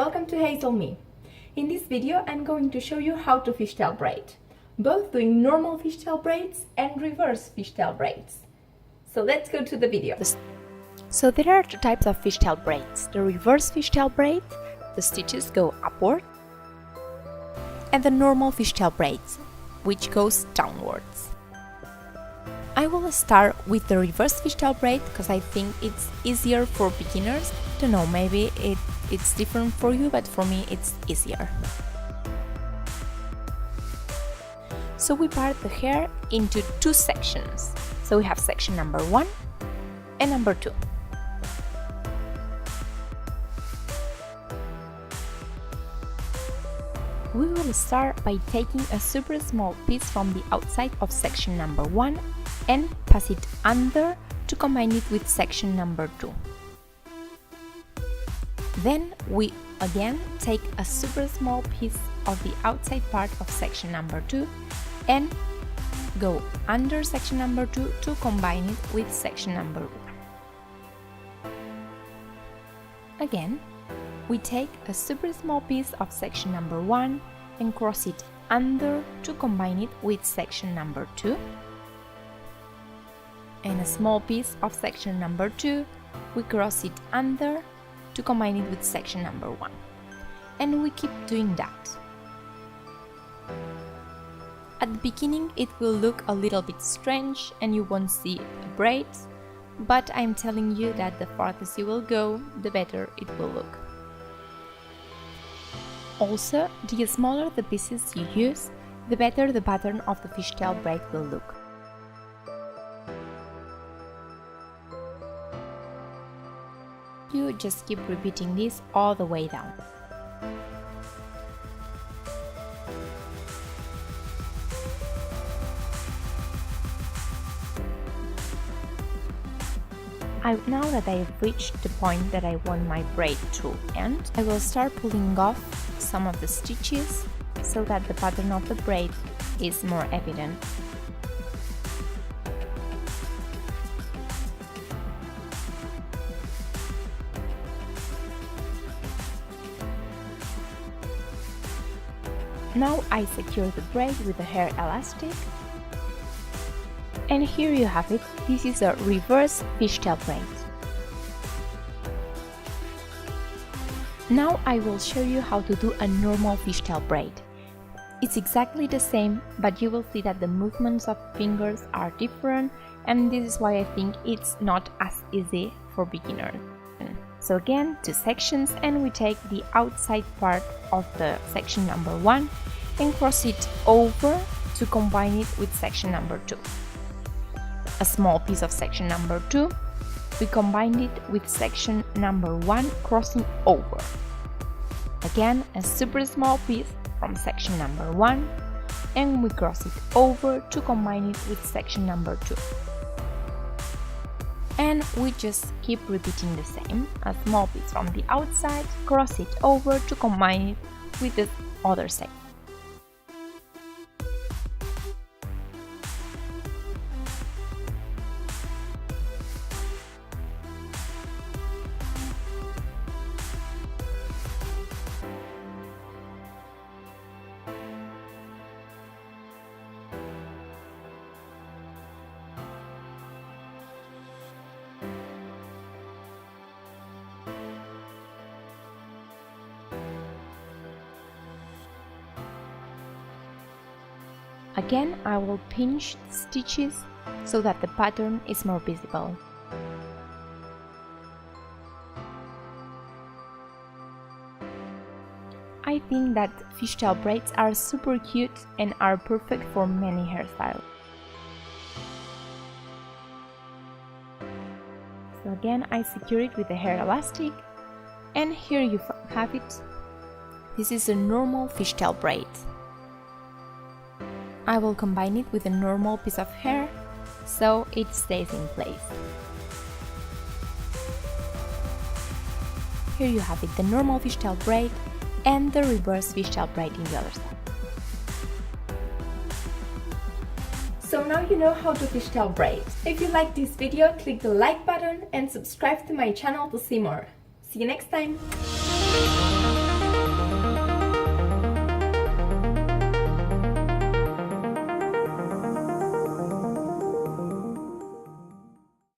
welcome to Hazel Me. In this video I'm going to show you how to fishtail braid, both doing normal fishtail braids and reverse fishtail braids. So let's go to the video. So there are two types of fishtail braids, the reverse fishtail braid, the stitches go upward, and the normal fishtail braids, which goes downwards. I will start with the reverse fishtail braid because I think it's easier for beginners. I don't know, maybe it's different for you, but for me it's easier. So we part the hair into two sections. So we have section number 1 and number 2. We will start by taking a super small piece from the outside of section number 1 and pass it under to combine it with section number 2. Then we again take a super small piece of the outside part of section number 2 and go under section number 2 to combine it with section number 1. Again, we take a super small piece of section number 1 and cross it under to combine it with section number 2. And a small piece of section number 2, we cross it under to combine it with section number 1. And we keep doing that. At the beginning it will look a little bit strange and you won't see a braid, but I'm telling you that the farther you will go, the better it will look. Also, the smaller the pieces you use, the better the pattern of the fishtail braid will look. You just keep repeating this all the way down. Now that I've reached the point that I want my braid to end, I will start pulling off some of the stitches so that the pattern of the braid is more evident. Now I secure the braid with a hair elastic. And here you have it, this is a reverse fishtail braid. Now I will show you how to do a normal fishtail braid. It's exactly the same, but you will see that the movements of fingers are different, and this is why I think it's not as easy for beginners. So again, two sections, and we take the outside part of the section number 1 and cross it over to combine it with section number 2. A small piece of section number 2, we combined it with section number 1 crossing over. Again, a super small piece from section number 1 and we cross it over to combine it with section number 2. And we just keep repeating the same, a small piece from the outside, cross it over to combine it with the other side. Again, I will pinch the stitches so that the pattern is more visible. I think that fishtail braids are super cute and are perfect for many hairstyles. So again, I secure it with a hair elastic, and here you have it. This is a normal fishtail braid. I will combine it with a normal piece of hair so it stays in place. Here you have it, the normal fishtail braid and the reverse fishtail braid in the other side. So now you know how to fishtail braid. If you like this video, click the like button and subscribe to my channel to see more. See you next time!